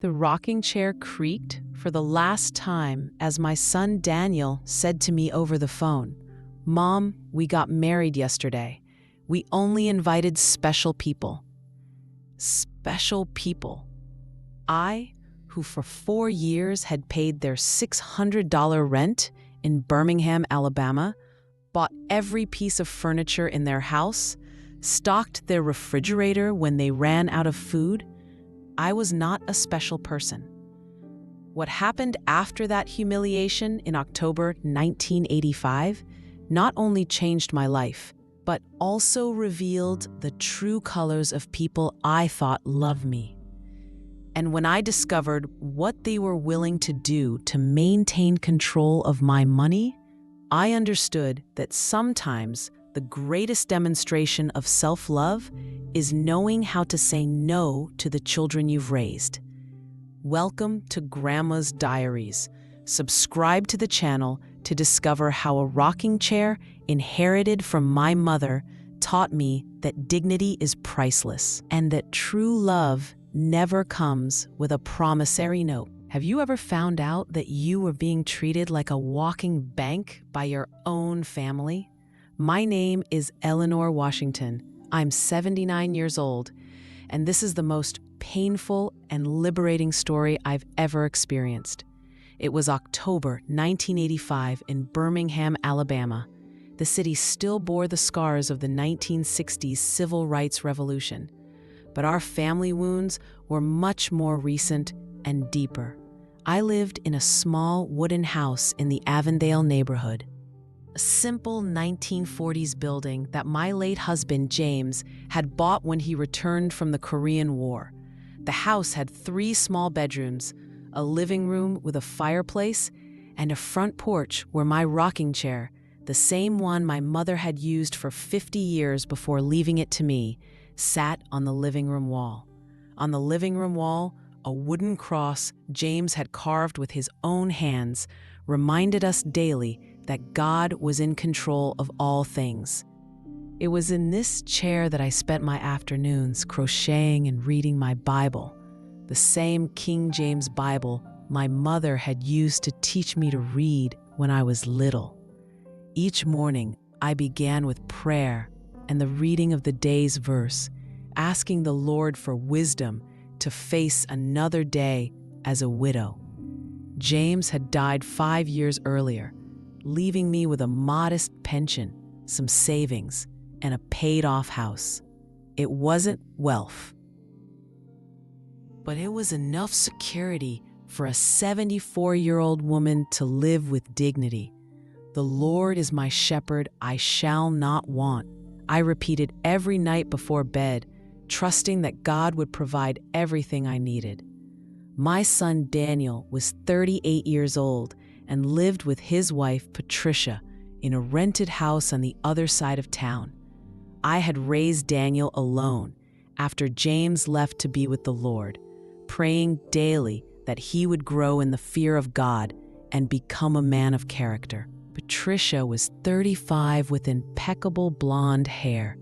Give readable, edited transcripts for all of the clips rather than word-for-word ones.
The rocking chair creaked for the last time as my son Daniel said to me over the phone, "Mom, we got married yesterday. We only invited special people." Special people. I, who for 4 years had paid their $600 rent in Birmingham, Alabama, bought every piece of furniture in their house, stocked their refrigerator when they ran out of food, I was not a special person. What happened after that humiliation in October 1985 not only changed my life, but also revealed the true colors of people I thought loved me. And when I discovered what they were willing to do to maintain control of my money, I understood that sometimes the greatest demonstration of self-love is knowing how to say no to the children you've raised. Welcome to Grandma's Diaries. Subscribe to the channel to discover how a rocking chair inherited from my mother taught me that dignity is priceless and that true love never comes with a promissory note. Have you ever found out that you were being treated like a walking bank by your own family? My name is Eleanor Washington. I'm 79 years old, and this is the most painful and liberating story I've ever experienced. It was October 1985 in Birmingham, Alabama. The city still bore the scars of the 1960s civil rights revolution, but our family wounds were much more recent and deeper. I lived in a small wooden house in the Avondale neighborhood, a simple 1940s building that my late husband, James, had bought when he returned from the Korean War. The house had 3 small bedrooms, a living room with a fireplace, and a front porch where my rocking chair, the same one my mother had used for 50 years before leaving it to me, sat on the living room wall. On the living room wall, a wooden cross James had carved with his own hands reminded us daily that God was in control of all things. It was in this chair that I spent my afternoons crocheting and reading my Bible, the same King James Bible my mother had used to teach me to read when I was little. Each morning, I began with prayer and the reading of the day's verse, asking the Lord for wisdom to face another day as a widow. James had died 5 years earlier, leaving me with a modest pension, some savings, and a paid-off house. It wasn't wealth, but it was enough security for a 74-year-old woman to live with dignity. "The Lord is my shepherd, I shall not want," I repeated every night before bed, trusting that God would provide everything I needed. My son Daniel was 38 years old and lived with his wife Patricia in a rented house on the other side of town. I had raised Daniel alone after James left to be with the Lord, praying daily that he would grow in the fear of God and become a man of character. Patricia was 35 with impeccable blonde hair.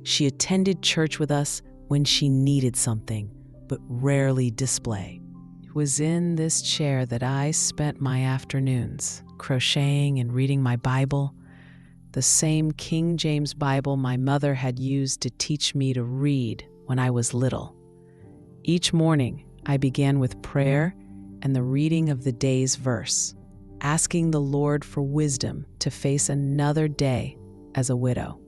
She attended church with us when she needed something, but rarely displayed. It was in this chair that I spent my afternoons, crocheting and reading my Bible, the same King James Bible my mother had used to teach me to read when I was little. Each morning, I began with prayer and the reading of the day's verse, asking the Lord for wisdom to face another day as a widow.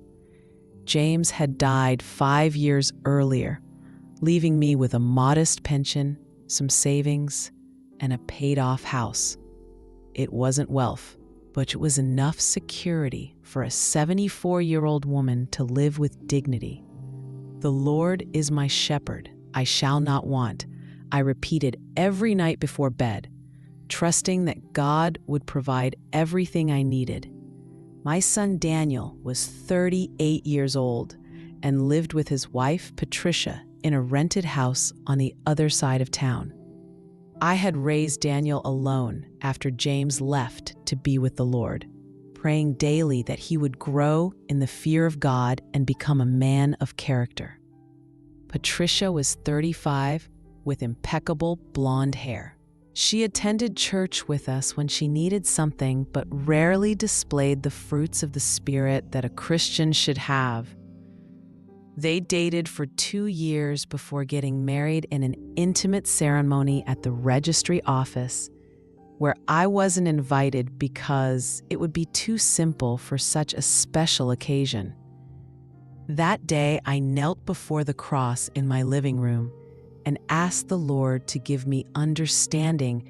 James had died 5 years earlier, leaving me with a modest pension, some savings, and a paid-off house. It wasn't wealth, but it was enough security for a 74-year-old woman to live with dignity. "The Lord is my shepherd, I shall not want," I repeated every night before bed, trusting that God would provide everything I needed. My son Daniel was 38 years old and lived with his wife, Patricia, in a rented house on the other side of town. I had raised Daniel alone after James left to be with the Lord, praying daily that he would grow in the fear of God and become a man of character. Patricia was 35 with impeccable blonde hair. She attended church with us when she needed something, but rarely displayed the fruits of the Spirit that a Christian should have. They dated for 2 years before getting married in an intimate ceremony at the registry office, where I wasn't invited because it would be too simple for such a special occasion. That day, I knelt before the cross in my living room and asked the Lord to give me understanding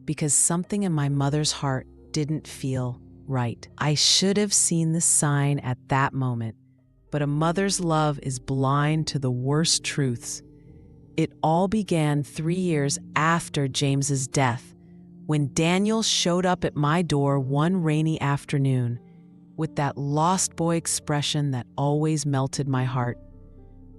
because something in my mother's heart didn't feel right. I should have seen the sign at that moment, but a mother's love is blind to the worst truths. It all began 3 years after James's death, when Daniel showed up at my door one rainy afternoon with that lost boy expression that always melted my heart.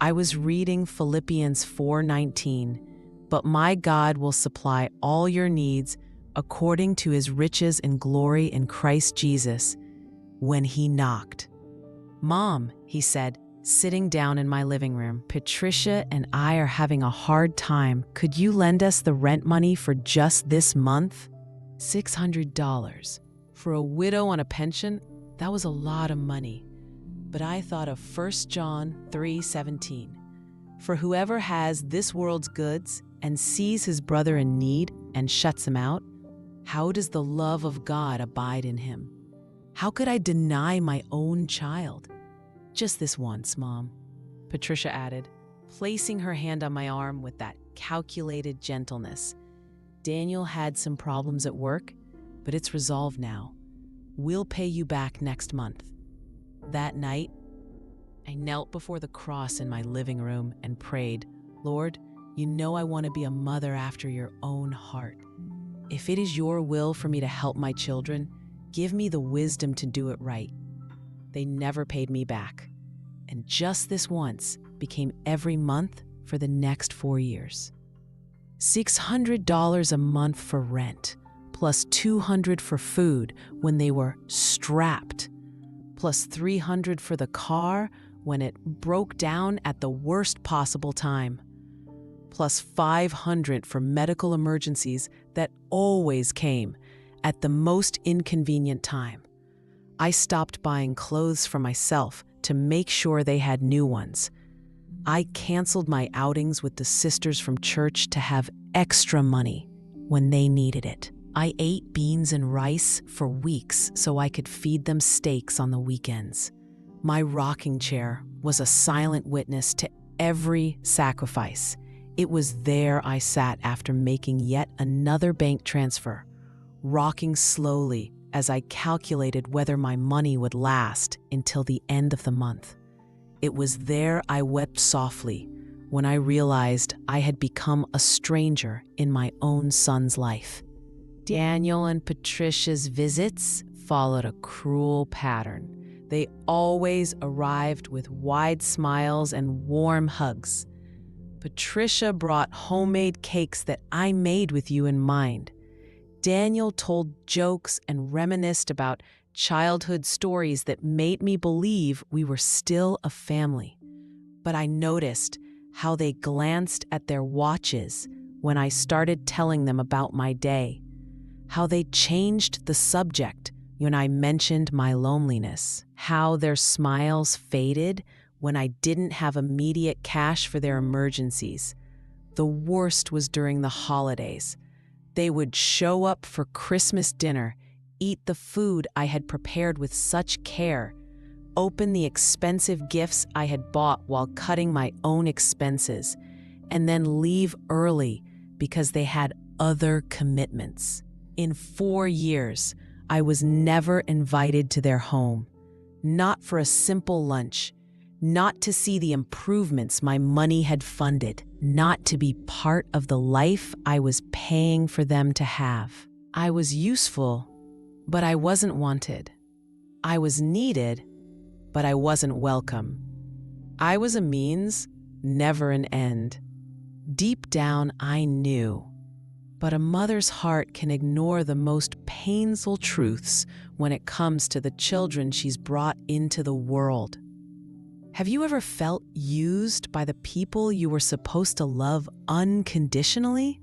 I was reading Philippians 4:19, "But my God will supply all your needs according to his riches and glory in Christ Jesus," when he knocked. "Mom," he said, sitting down in my living room, "Patricia and I are having a hard time. Could you lend us the rent money for just this month?" $600. For a widow on a pension, that was a lot of money. But I thought of 1 John 3:17. "For whoever has this world's goods and sees his brother in need and shuts him out, how does the love of God abide in him?" How could I deny my own child? "Just this once, Mom," Patricia added, placing her hand on my arm with that calculated gentleness. "Daniel had some problems at work, but it's resolved now. We'll pay you back next month." That night, I knelt before the cross in my living room and prayed, "Lord, you know I want to be a mother after your own heart. If it is your will for me to help my children, give me the wisdom to do it right." They never paid me back, and just this once became every month for the next 4 years. $600 a month for rent, plus $200 for food when they were strapped, plus $300 for the car when it broke down at the worst possible time, plus $500 for medical emergencies that always came at the most inconvenient time. I stopped buying clothes for myself to make sure they had new ones. I canceled my outings with the sisters from church to have extra money when they needed it. I ate beans and rice for weeks so I could feed them steaks on the weekends. My rocking chair was a silent witness to every sacrifice. It was there I sat after making yet another bank transfer, rocking slowly as I calculated whether my money would last until the end of the month. It was there I wept softly when I realized I had become a stranger in my own son's life. Daniel and Patricia's visits followed a cruel pattern. They always arrived with wide smiles and warm hugs. Patricia brought homemade cakes that I made with you in mind. Daniel told jokes and reminisced about childhood stories that made me believe we were still a family. But I noticed how they glanced at their watches when I started telling them about my day, how they changed the subject when I mentioned my loneliness, how their smiles faded when I didn't have immediate cash for their emergencies. The worst was during the holidays. They would show up for Christmas dinner, eat the food I had prepared with such care, open the expensive gifts I had bought while cutting my own expenses, and then leave early because they had other commitments. In 4 years, I was never invited to their home, not for a simple lunch, not to see the improvements my money had funded, not to be part of the life I was paying for them to have. I was useful, but I wasn't wanted. I was needed, but I wasn't welcome. I was a means, never an end. Deep down, I knew. But a mother's heart can ignore the most painful truths when it comes to the children she's brought into the world. Have you ever felt used by the people you were supposed to love unconditionally?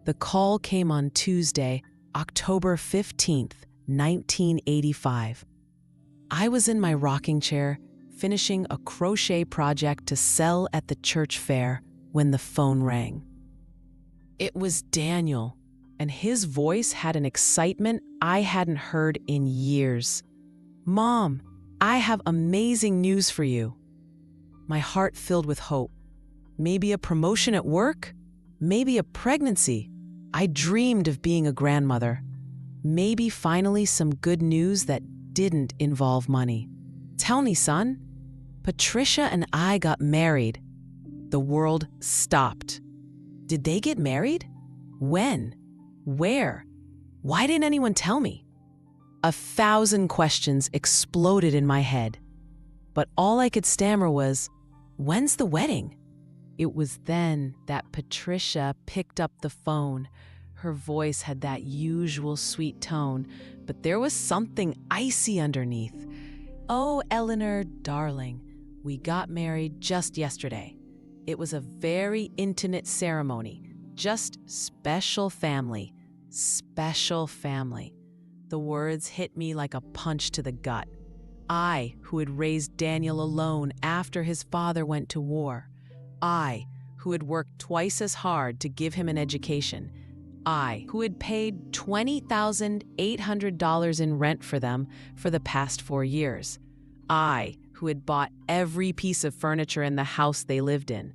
The call came on Tuesday, October 15th, 1985. I was in my rocking chair, finishing a crochet project to sell at the church fair when the phone rang. It was Daniel, and his voice had an excitement I hadn't heard in years. "Mom, I have amazing news for you." My heart filled with hope. Maybe a promotion at work? Maybe a pregnancy. I dreamed of being a grandmother. Maybe finally some good news that didn't involve money. "Tell me, son." "Patricia and I got married." The world stopped. "Did they get married? When? Where? Why didn't anyone tell me?" 1,000 questions exploded in my head. But all I could stammer was, "When's the wedding?" It was then that Patricia picked up the phone. Her voice had that usual sweet tone, but there was something icy underneath. "Oh, Eleanor, darling, we got married just yesterday. It was a very intimate ceremony, just special family, special family." The words hit me like a punch to the gut. I, who had raised Daniel alone after his father went to war. I, who had worked twice as hard to give him an education. I, who had paid $20,800 in rent for them for the past 4 years. I, who had bought every piece of furniture in the house they lived in.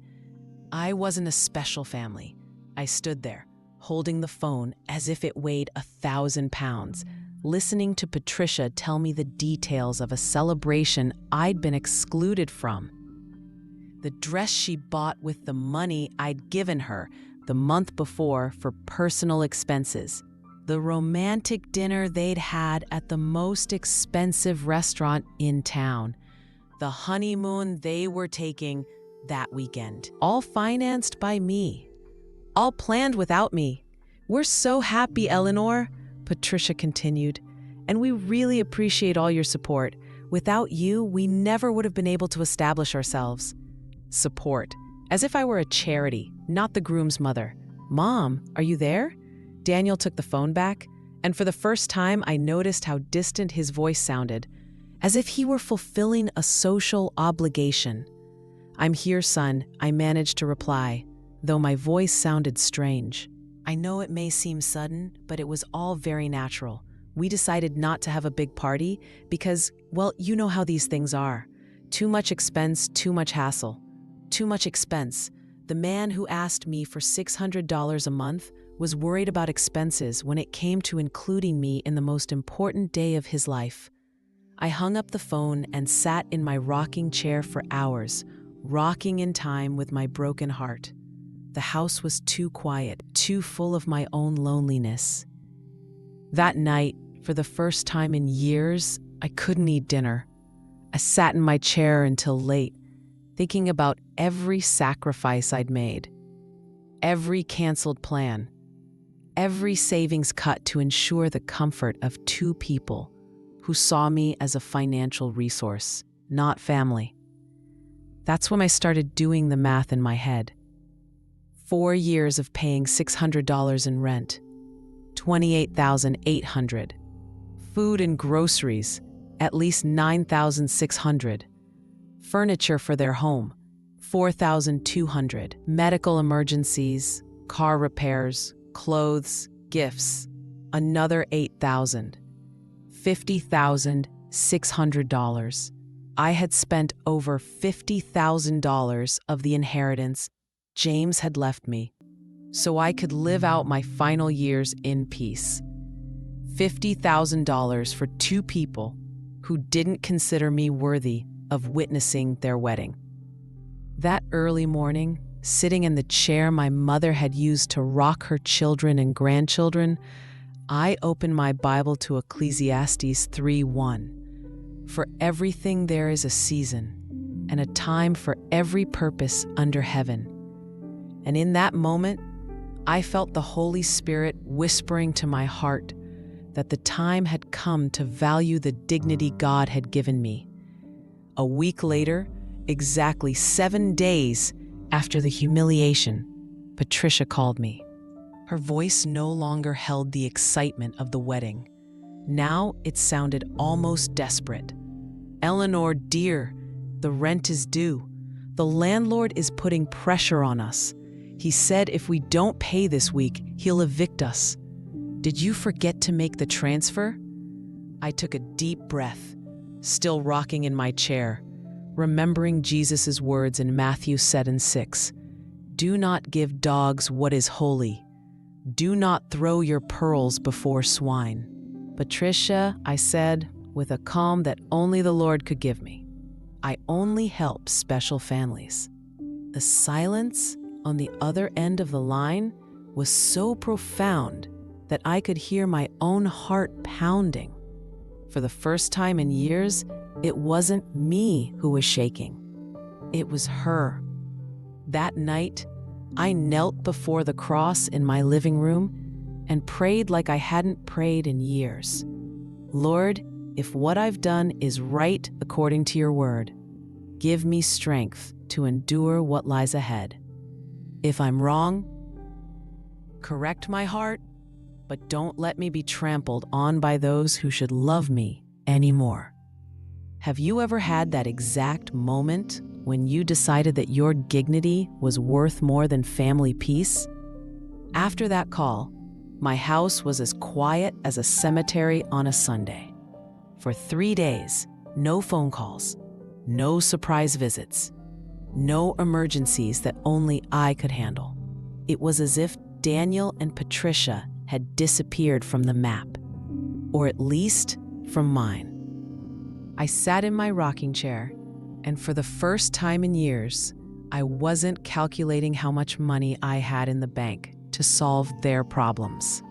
I wasn't a special family. I stood there, holding the phone as if it weighed 1,000 pounds, listening to Patricia tell me the details of a celebration I'd been excluded from. The dress she bought with the money I'd given her the month before for personal expenses. The romantic dinner they'd had at the most expensive restaurant in town. The honeymoon they were taking that weekend. All financed by me. All planned without me. "We're so happy, Eleanor," Patricia continued, "and we really appreciate all your support. Without you, we never would have been able to establish ourselves." Support. As if I were a charity, not the groom's mother. "Mom, are you there?" Daniel took the phone back, and for the first time I noticed how distant his voice sounded, as if he were fulfilling a social obligation. "I'm here, son," I managed to reply, though my voice sounded strange. "I know it may seem sudden, but it was all very natural. We decided not to have a big party because, well, you know how these things are. Too much expense, too much hassle. Too much expense. The man who asked me for $600 a month was worried about expenses when it came to including me in the most important day of his life." I hung up the phone and sat in my rocking chair for hours, rocking in time with my broken heart. The house was too quiet, too full of my own loneliness. That night, for the first time in years, I couldn't eat dinner. I sat in my chair until late, thinking about every sacrifice I'd made, every canceled plan, every savings cut to ensure the comfort of 2 people who saw me as a financial resource, not family. That's when I started doing the math in my head. 4 years of paying $600 in rent, $28,800. Food and groceries, at least $9,600. Furniture for their home, $4,200. Medical emergencies, car repairs, clothes, gifts, another $8,000. $50,600. I had spent over $50,000 of the inheritance James had left me, so I could live out my final years in peace. $50,000 for 2 people who didn't consider me worthy of witnessing their wedding. That early morning, sitting in the chair my mother had used to rock her children and grandchildren, I opened my Bible to Ecclesiastes 3:1. "For everything there is a season, and a time for every purpose under heaven." And in that moment, I felt the Holy Spirit whispering to my heart that the time had come to value the dignity God had given me. A week later, exactly 7 days after the humiliation, Patricia called me. Her voice no longer held the excitement of the wedding. Now it sounded almost desperate. "Eleanor, dear, the rent is due. The landlord is putting pressure on us. He said if we don't pay this week, he'll evict us. Did you forget to make the transfer?" I took a deep breath, still rocking in my chair, remembering Jesus' words in Matthew 7:6. "Do not give dogs what is holy. Do not throw your pearls before swine." "Patricia," I said, with a calm that only the Lord could give me, "I only help special families." The silence on the other end of the line was so profound that I could hear my own heart pounding. For the first time in years, it wasn't me who was shaking. It was her. That night, I knelt before the cross in my living room and prayed like I hadn't prayed in years. "Lord, if what I've done is right according to your word, give me strength to endure what lies ahead. If I'm wrong, correct my heart, but don't let me be trampled on by those who should love me anymore." Have you ever had that exact moment when you decided that your dignity was worth more than family peace? After that call, my house was as quiet as a cemetery on a Sunday. For 3 days, no phone calls, no surprise visits, no emergencies that only I could handle. It was as if Daniel and Patricia had disappeared from the map, or at least from mine. I sat in my rocking chair, and for the first time in years, I wasn't calculating how much money I had in the bank to solve their problems.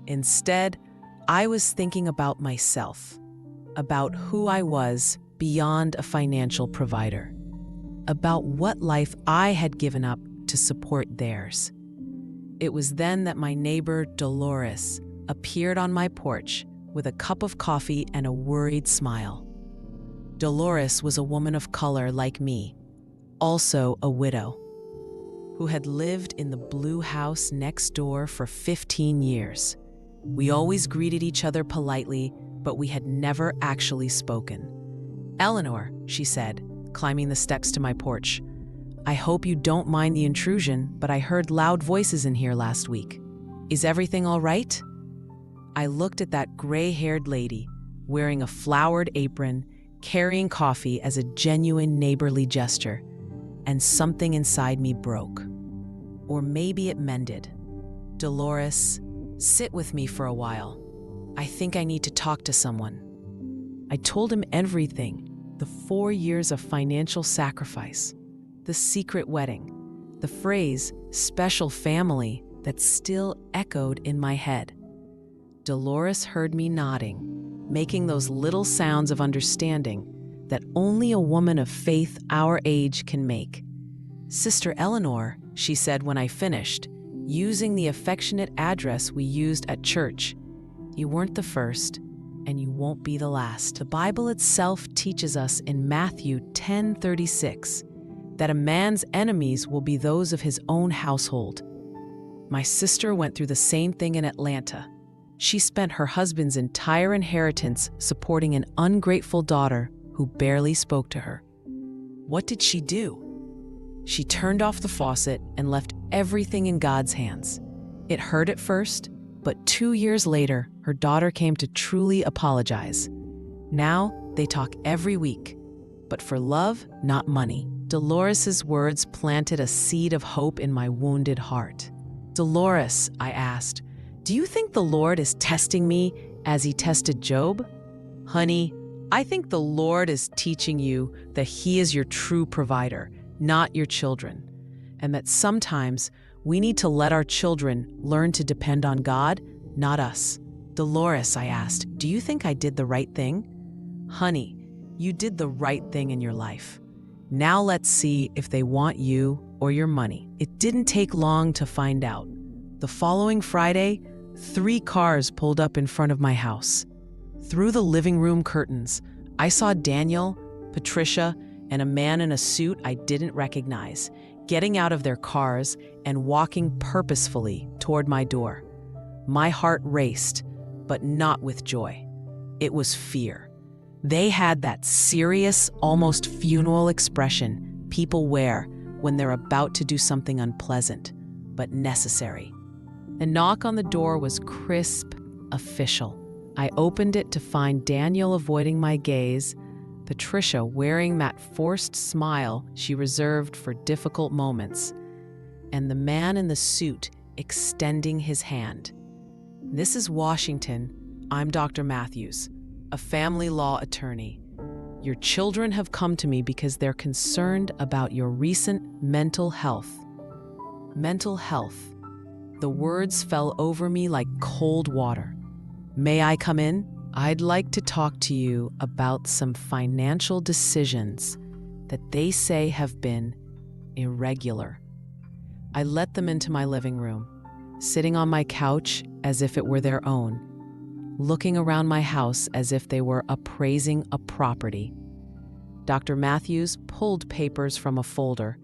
Instead, I was thinking about myself, about who I was beyond a financial provider, about what life I had given up to support theirs. It was then that my neighbor, Dolores, appeared on my porch with a cup of coffee and a worried smile. Dolores was a woman of color like me, also a widow, who had lived in the blue house next door for 15 years. We always greeted each other politely, but we had never actually spoken. "Eleanor," she said, climbing the steps to my porch, "I hope you don't mind the intrusion, but I heard loud voices in here last week. Is everything all right?" I looked at that gray-haired lady, wearing a flowered apron, carrying coffee as a genuine neighborly gesture, and something inside me broke. Or maybe it mended. "Dolores, sit with me for a while. I think I need to talk to someone." I told him everything, the 4 years of financial sacrifice, the secret wedding, the phrase, "special family," that still echoed in my head. Dolores heard me nodding, making those little sounds of understanding that only a woman of faith our age can make. "Sister Eleanor," she said when I finished, using the affectionate address we used at church, "you weren't the first, and you won't be the last." The Bible itself teaches us in Matthew 10:36 that a man's enemies will be those of his own household. My sister went through the same thing in Atlanta. She spent her husband's entire inheritance supporting an ungrateful daughter who barely spoke to her. What did she do? She turned off the faucet and left everything in God's hands. It hurt at first, but 2 years later, her daughter came to truly apologize. Now, they talk every week, but for love, not money. Dolores's words planted a seed of hope in my wounded heart. "Dolores," I asked, "do you think the Lord is testing me as he tested Job?" "Honey, I think the Lord is teaching you that he is your true provider, not your children, and that sometimes we need to let our children learn to depend on God, not us." "Dolores," I asked, "do you think I did the right thing?" "Honey, you did the right thing in your life. Now let's see if they want you or your money." It didn't take long to find out. The following Friday, 3 cars pulled up in front of my house. Through the living room curtains, I saw Daniel, Patricia, and a man in a suit I didn't recognize, getting out of their cars and walking purposefully toward my door. My heart raced, but not with joy. It was fear. They had that serious, almost funeral expression people wear when they're about to do something unpleasant, but necessary. The knock on the door was crisp, official. I opened it to find Daniel avoiding my gaze, Patricia wearing that forced smile she reserved for difficult moments, and the man in the suit extending his hand. "This is Washington. I'm Dr. Matthews, a family law attorney. Your children have come to me because they're concerned about your recent mental health." Mental health. The words fell over me like cold water. "May I come in? I'd like to talk to you about some financial decisions that they say have been irregular." I let them into my living room, sitting on my couch as if it were their own, looking around my house as if they were appraising a property. Dr. Matthews pulled papers from a folder,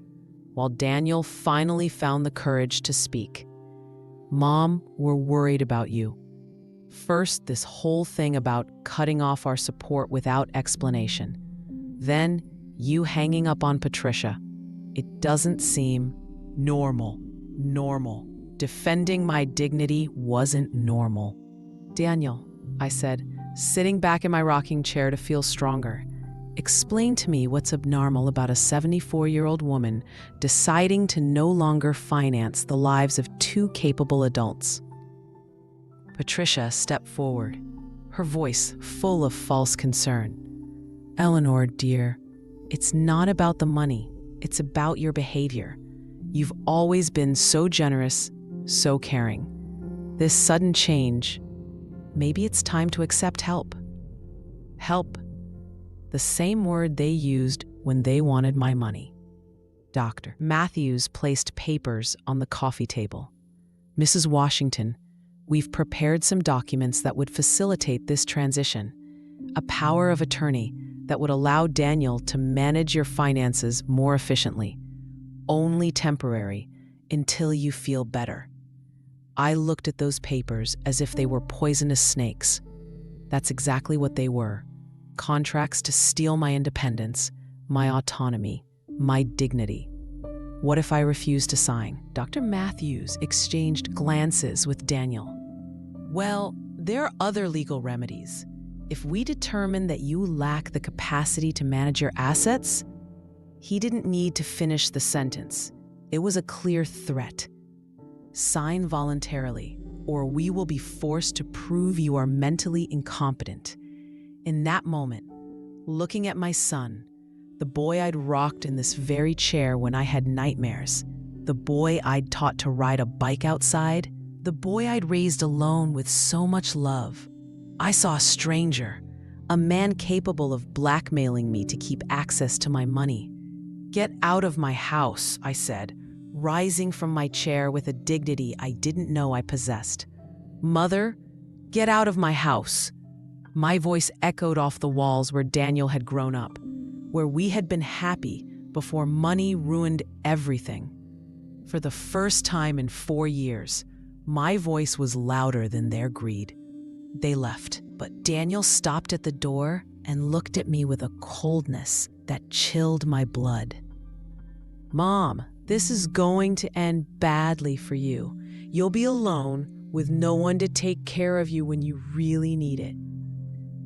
while Daniel finally found the courage to speak. "Mom, we're worried about you. First, this whole thing about cutting off our support without explanation. Then, you hanging up on Patricia. It doesn't seem normal. Defending my dignity wasn't normal." "Daniel," I said, sitting back in my rocking chair to feel stronger, "explain to me what's abnormal about a 74-year-old woman deciding to no longer finance the lives of two capable adults." Patricia stepped forward, her voice full of false concern. "Eleanor, dear, it's not about the money. It's about your behavior. You've always been so generous, so caring. This sudden change, maybe it's time to accept help." Help. The same word they used when they wanted my money. Dr. Matthews placed papers on the coffee table. "Mrs. Washington, we've prepared some documents that would facilitate this transition. A power of attorney that would allow Daniel to manage your finances more efficiently. Only temporary, until you feel better." I looked at those papers as if they were poisonous snakes. That's exactly what they were. Contracts to steal my independence, my autonomy, my dignity. What if I refused to sign? Dr. Matthews exchanged glances with Daniel. "Well, there are other legal remedies. If we determine that you lack the capacity to manage your assets..." He didn't need to finish the sentence. It was a clear threat. "Sign voluntarily, or we will be forced to prove you are mentally incompetent." In that moment, looking at my son, the boy I'd rocked in this very chair when I had nightmares, the boy I'd taught to ride a bike outside, the boy I'd raised alone with so much love, I saw a stranger, a man capable of blackmailing me to keep access to my money. "Get out of my house," I said, rising from my chair with a dignity I didn't know I possessed. "Mother, get out of my house." My voice echoed off the walls where Daniel had grown up, where we had been happy before money ruined everything. For the first time in 4 years, my voice was louder than their greed. They left, but Daniel stopped at the door and looked at me with a coldness that chilled my blood. "Mom, this is going to end badly for you. You'll be alone with no one to take care of you when you really need it."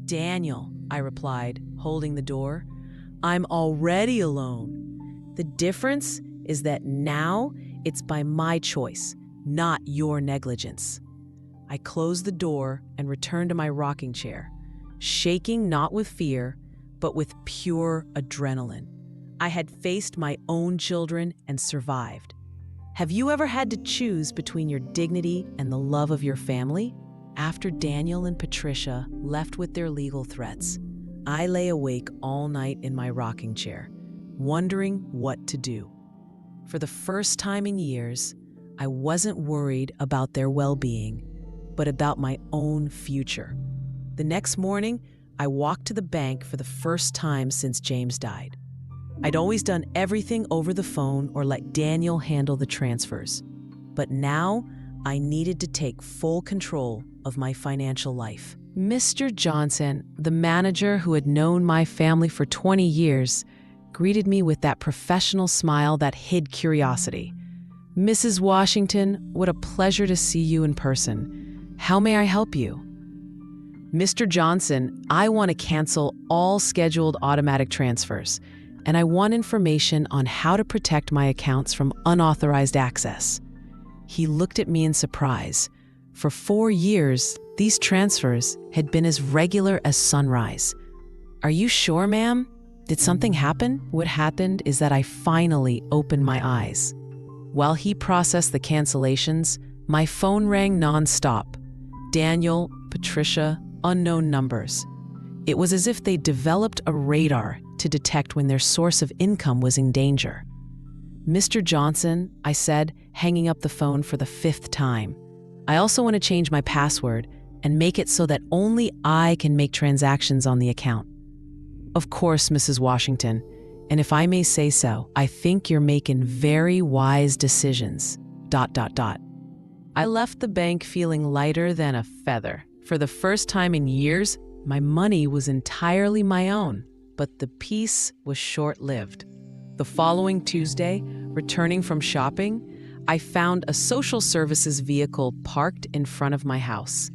"Daniel," I replied, holding the door, "I'm already alone. The difference is that now it's by my choice, not your negligence." I closed the door and returned to my rocking chair, shaking not with fear, but with pure adrenaline. I had faced my own children and survived. Have you ever had to choose between your dignity and the love of your family? After Daniel and Patricia left with their legal threats, I lay awake all night in my rocking chair, wondering what to do. For the first time in years, I wasn't worried about their well-being, but about my own future. The next morning, I walked to the bank for the first time since James died. I'd always done everything over the phone or let Daniel handle the transfers. But now, I needed to take full control of my financial life. Mr. Johnson, the manager who had known my family for 20 years, greeted me with that professional smile that hid curiosity. "Mrs. Washington, what a pleasure to see you in person. How may I help you?" "Mr. Johnson, I want to cancel all scheduled automatic transfers, and I want information on how to protect my accounts from unauthorized access." He looked at me in surprise. For 4 years, these transfers had been as regular as sunrise. "Are you sure, ma'am? Did something happen?" What happened is that I finally opened my eyes. While he processed the cancellations, my phone rang nonstop. Daniel, Patricia, unknown numbers. It was as if they developed a radar to detect when their source of income was in danger. "Mr. Johnson," I said, hanging up the phone for the 5th time, "I also want to change my password and make it so that only I can make transactions on the account." "Of course, Mrs. Washington, and if I may say so, I think you're making very wise decisions. ... I left the bank feeling lighter than a feather. For the first time in years, my money was entirely my own, but the peace was short-lived. The following Tuesday, returning from shopping, I found a social services vehicle parked in front of my house.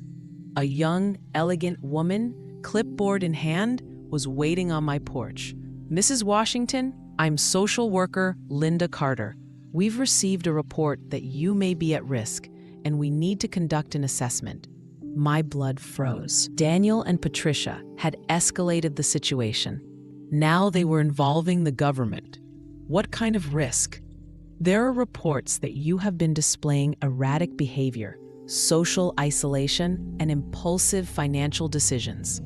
A young, elegant woman, clipboard in hand, was waiting on my porch. "Mrs. Washington, I'm social worker Linda Carter. We've received a report that you may be at risk, and we need to conduct an assessment." My blood froze. Daniel and Patricia had escalated the situation. Now they were involving the government. What kind of risk? "There are reports that you have been displaying erratic behavior, social isolation, and impulsive financial decisions.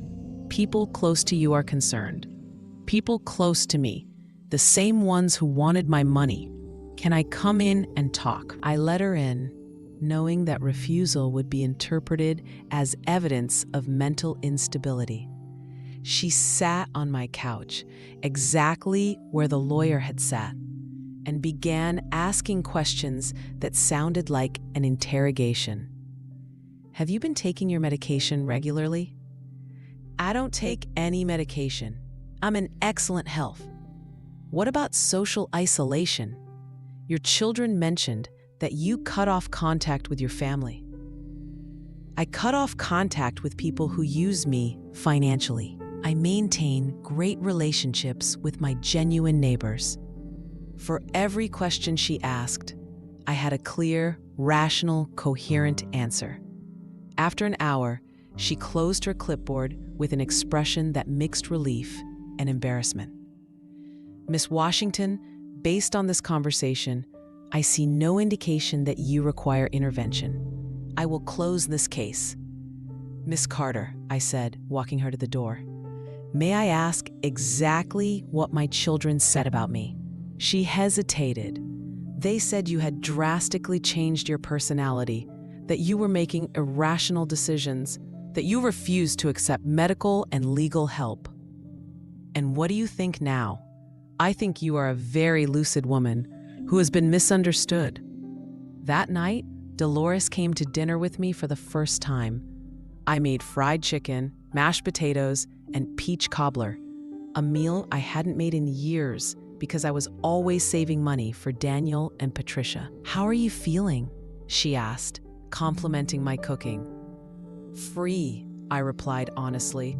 People close to you are concerned. People close to me, the same ones who wanted my money. Can I come in and talk?" I let her in, knowing that refusal would be interpreted as evidence of mental instability. She sat on my couch, exactly where the lawyer had sat, and began asking questions that sounded like an interrogation. "Have you been taking your medication regularly?" "I don't take any medication. I'm in excellent health." "What about social isolation? Your children mentioned that you cut off contact with your family." "I cut off contact with people who use me financially. I maintain great relationships with my genuine neighbors." For every question she asked, I had a clear, rational, coherent answer. After an hour, she closed her clipboard with an expression that mixed relief and embarrassment. "Miss Washington, based on this conversation, I see no indication that you require intervention. I will close this case." "Miss Carter," I said, walking her to the door, "may I ask exactly what my children said about me?" She hesitated. "They said you had drastically changed your personality, that you were making irrational decisions, that you refused to accept medical and legal help." "And what do you think now?" "I think you are a very lucid woman who has been misunderstood." That night, Dolores came to dinner with me for the first time. I made fried chicken, mashed potatoes, and peach cobbler, a meal I hadn't made in years because I was always saving money for Daniel and Patricia. "How are you feeling?" she asked, complimenting my cooking. "Free," I replied honestly.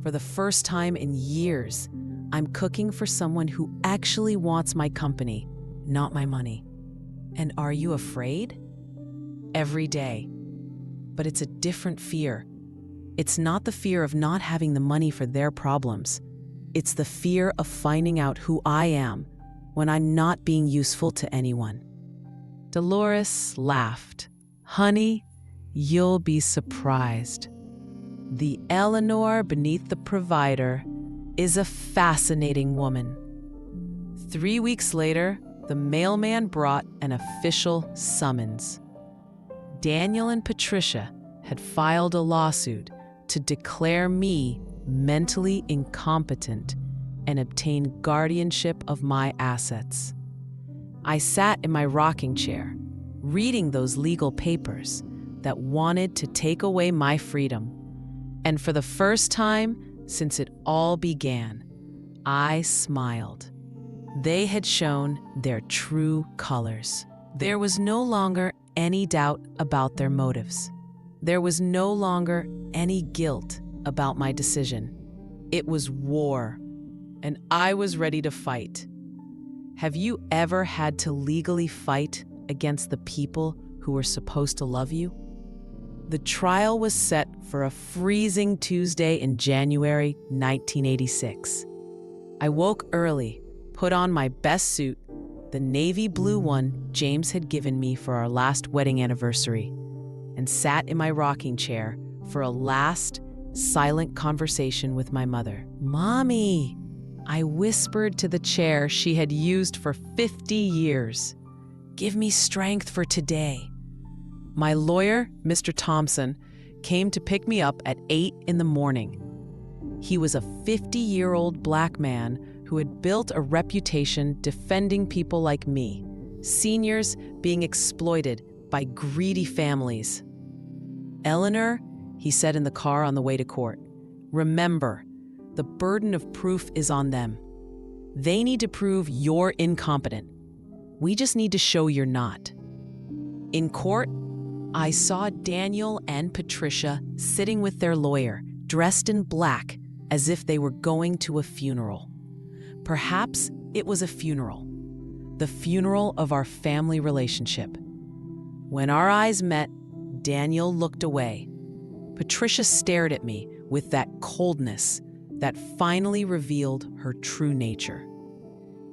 "For the first time in years, I'm cooking for someone who actually wants my company, not my money." "And are you afraid?" "Every day. But it's a different fear. It's not the fear of not having the money for their problems. It's the fear of finding out who I am when I'm not being useful to anyone." Dolores laughed. "Honey, you'll be surprised. The Eleanor beneath the provider is a fascinating woman." 3 weeks later, the mailman brought an official summons. Daniel and Patricia had filed a lawsuit to declare me mentally incompetent and obtain guardianship of my assets. I sat in my rocking chair, reading those legal papers that wanted to take away my freedom. And for the first time since it all began, I smiled. They had shown their true colors. There was no longer any doubt about their motives. There was no longer any guilt about my decision. It was war, and I was ready to fight. Have you ever had to legally fight against the people who were supposed to love you? The trial was set for a freezing Tuesday in January 1986. I woke early, put on my best suit, the navy blue one James had given me for our last wedding anniversary, and sat in my rocking chair for a last, silent conversation with my mother. "Mommy," I whispered to the chair she had used for 50 years. "Give me strength for today." My lawyer, Mr. Thompson, came to pick me up at 8 in the morning. He was a 50-year-old black man who had built a reputation defending people like me, seniors being exploited by greedy families. "Eleanor," he said in the car on the way to court, "remember, the burden of proof is on them. They need to prove you're incompetent. We just need to show you're not." In court, I saw Daniel and Patricia sitting with their lawyer, dressed in black, as if they were going to a funeral. Perhaps it was a funeral, the funeral of our family relationship. When our eyes met, Daniel looked away. Patricia stared at me with that coldness that finally revealed her true nature.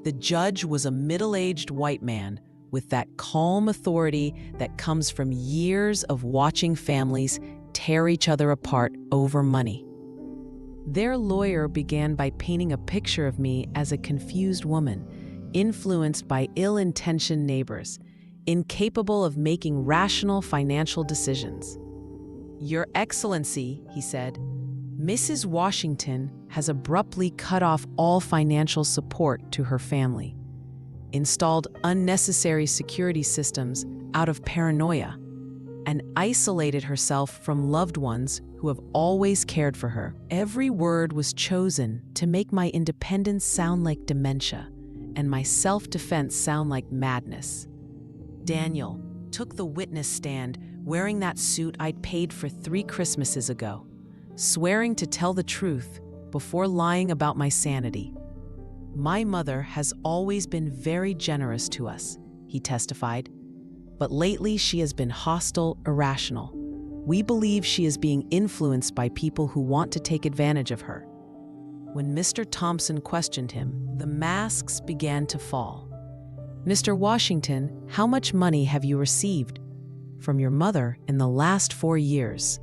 The judge was a middle-aged white man with that calm authority that comes from years of watching families tear each other apart over money. Their lawyer began by painting a picture of me as a confused woman, influenced by ill-intentioned neighbors, incapable of making rational financial decisions. "Your Excellency," he said, "Mrs. Washington has abruptly cut off all financial support to her family, installed unnecessary security systems out of paranoia, and isolated herself from loved ones who have always cared for her." Every word was chosen to make my independence sound like dementia and my self-defense sound like madness. Daniel took the witness stand wearing that suit I'd paid for 3 Christmases ago, swearing to tell the truth before lying about my sanity. "My mother has always been very generous to us," he testified, "but lately she has been hostile, irrational. We believe she is being influenced by people who want to take advantage of her." When Mr. Thompson questioned him, the masks began to fall. "Mr. Washington, how much money have you received from your mother in the last 4 years?"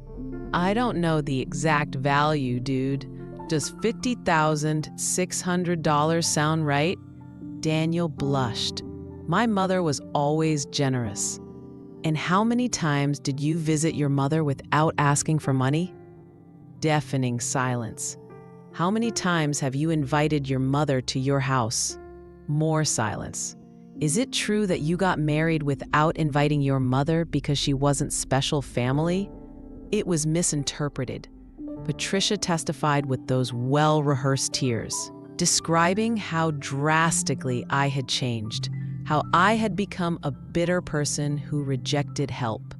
"I don't know the exact value, dude. Does $50,600 sound right?" Daniel blushed. "My mother was always generous." "And how many times did you visit your mother without asking for money?" Deafening silence. "How many times have you invited your mother to your house?" More silence. "Is it true that you got married without inviting your mother because she wasn't special family?" It was misinterpreted. Patricia testified with those well-rehearsed tears, describing how drastically I had changed, how I had become a bitter person who rejected help.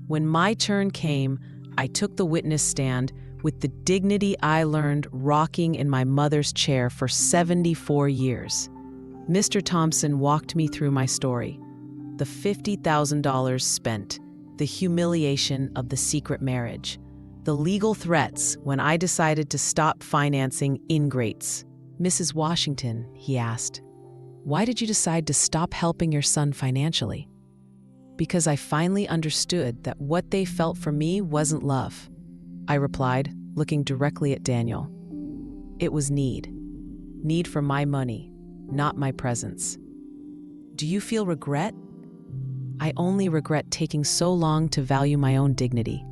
When my turn came, I took the witness stand with the dignity I learned rocking in my mother's chair for 74 years. Mr. Thompson walked me through my story. The $50,000 spent, the humiliation of the secret marriage, the legal threats when I decided to stop financing ingrates. "Mrs. Washington," he asked, "why did you decide to stop helping your son financially?" "Because I finally understood that what they felt for me wasn't love," I replied, looking directly at Daniel. "It was need. Need for my money, not my presence." "Do you feel regret?" "I only regret taking so long to value my own dignity."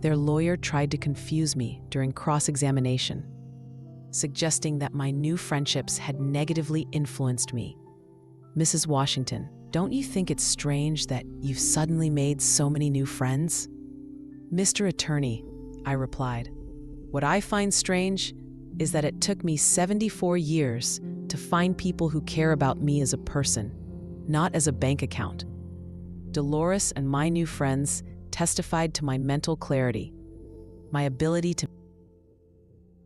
Their lawyer tried to confuse me during cross-examination. suggesting that my new friendships had negatively influenced me. Mrs. Washington, don't you think it's strange that you've suddenly made so many new friends? Mr. Attorney, I replied, what I find strange is that it took me 74 years to find people who care about me as a person, not as a bank account. Dolores and my new friends testified to my mental clarity, my ability to.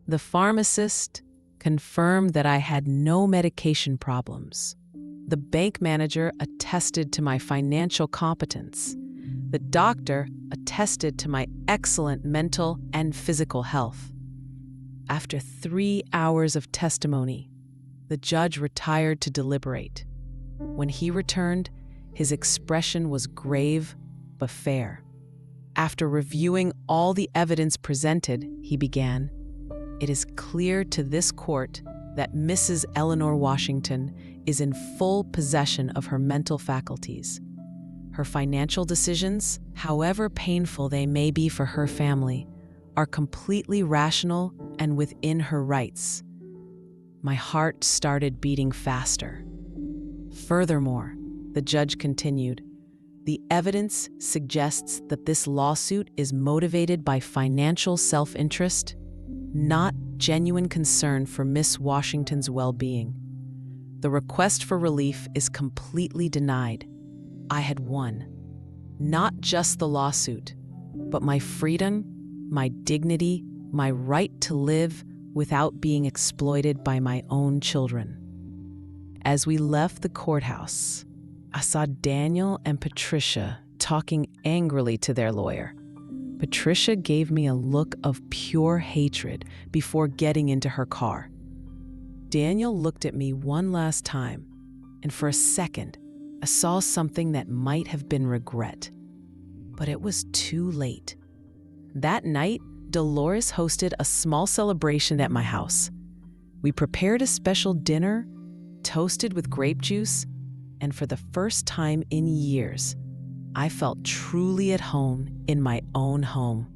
The pharmacist confirmed that I had no medication problems. The bank manager attested to my financial competence. The doctor attested to my excellent mental and physical health. After 3 hours of testimony, the judge retired to deliberate. When he returned, his expression was grave but fair. After reviewing all the evidence presented, he began, "It is clear to this court that Mrs. Eleanor Washington is in full possession of her mental faculties. Her financial decisions, however painful they may be for her family, are completely rational and within her rights." My heart started beating faster. Furthermore, the judge continued, "The evidence suggests that this lawsuit is motivated by financial self-interest, not genuine concern for Miss Washington's well-being. The request for relief is completely denied. I had won. Not just the lawsuit, but my freedom, my dignity, my right to live without being exploited by my own children." As we left the courthouse, I saw Daniel and Patricia talking angrily to their lawyer. Patricia gave me a look of pure hatred before getting into her car. Daniel looked at me one last time, and for a second, I saw something that might have been regret. But it was too late. That night, Dolores hosted a small celebration at my house. We prepared a special dinner, toasted with grape juice, and for the first time in years, I felt truly at home in my own home.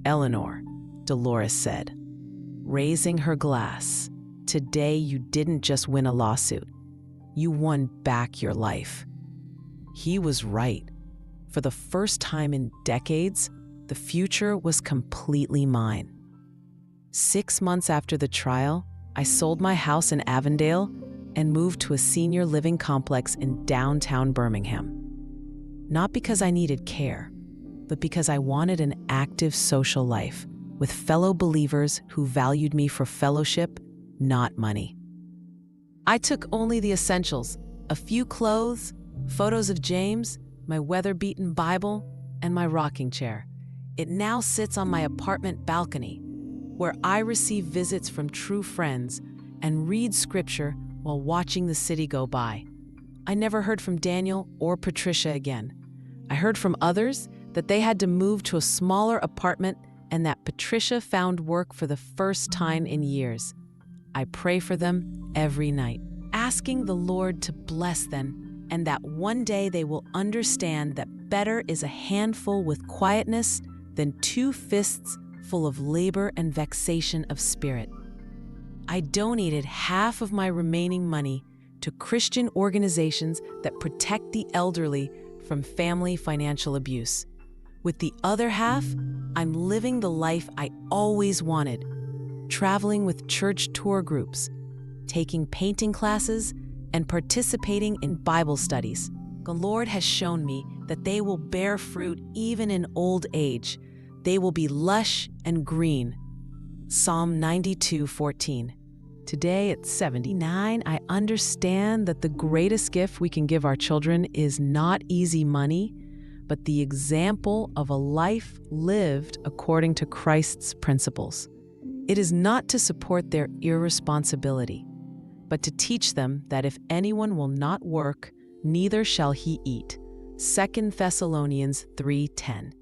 "Eleanor," Dolores said, raising her glass, "today you didn't just win a lawsuit. You won back your life." He was right. For the first time in decades, the future was completely mine. 6 months after the trial, I sold my house in Avondale and moved to a senior living complex in downtown Birmingham. Not because I needed care, but because I wanted an active social life with fellow believers who valued me for fellowship, not money. I took only the essentials, a few clothes, photos of James, my weather-beaten Bible, and my rocking chair. It now sits on my apartment balcony, where I receive visits from true friends and read scripture while watching the city go by. I never heard from Daniel or Patricia again. I heard from others that they had to move to a smaller apartment and that Patricia found work for the first time in years. I pray for them every night, asking the Lord to bless them and that one day they will understand that better is a handful with quietness than 2 fists full of labor and vexation of spirit. I donated half of my remaining money to Christian organizations that protect the elderly from family financial abuse. With the other half, I'm living the life I always wanted, traveling with church tour groups, taking painting classes, and participating in Bible studies. The Lord has shown me that they will bear fruit even in old age. They will be lush and green. Psalm 92:14. Today at 79, I understand that the greatest gift we can give our children is not easy money, but the example of a life lived according to Christ's principles. It is not to support their irresponsibility, but to teach them that if anyone will not work, neither shall he eat. 2 Thessalonians 3:10.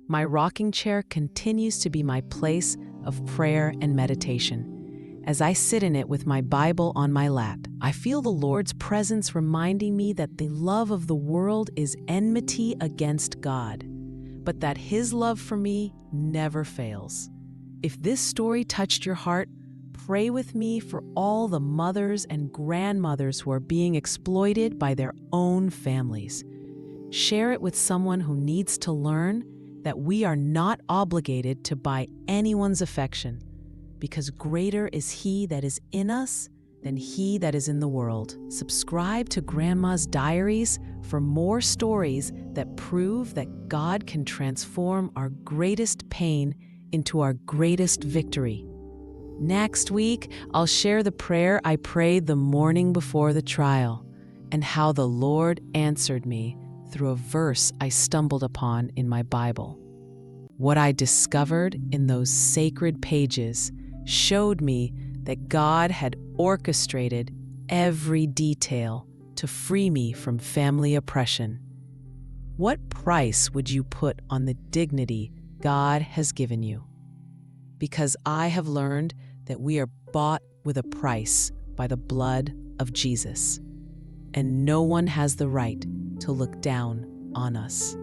My rocking chair continues to be my place of prayer and meditation. As I sit in it with my Bible on my lap, I feel the Lord's presence reminding me that the love of the world is enmity against God, but that His love for me never fails. If this story touched your heart, pray with me for all the mothers and grandmothers who are being exploited by their own families. Share it with someone who needs to learn that we are not obligated to buy anyone's affection, because greater is He that is in us than he that is in the world. Subscribe to Grandma's Diaries for more stories that prove that God can transform our greatest pain into our greatest victory. Next week, I'll share the prayer I prayed the morning before the trial and how the Lord answered me through a verse I stumbled upon in my Bible. What I discovered in those sacred pages showed me that God had orchestrated every detail to free me from family oppression. What price would you put on the dignity God has given you? Because I have learned that we are bought with a price by the blood of Jesus, and no one has the right to look down on us.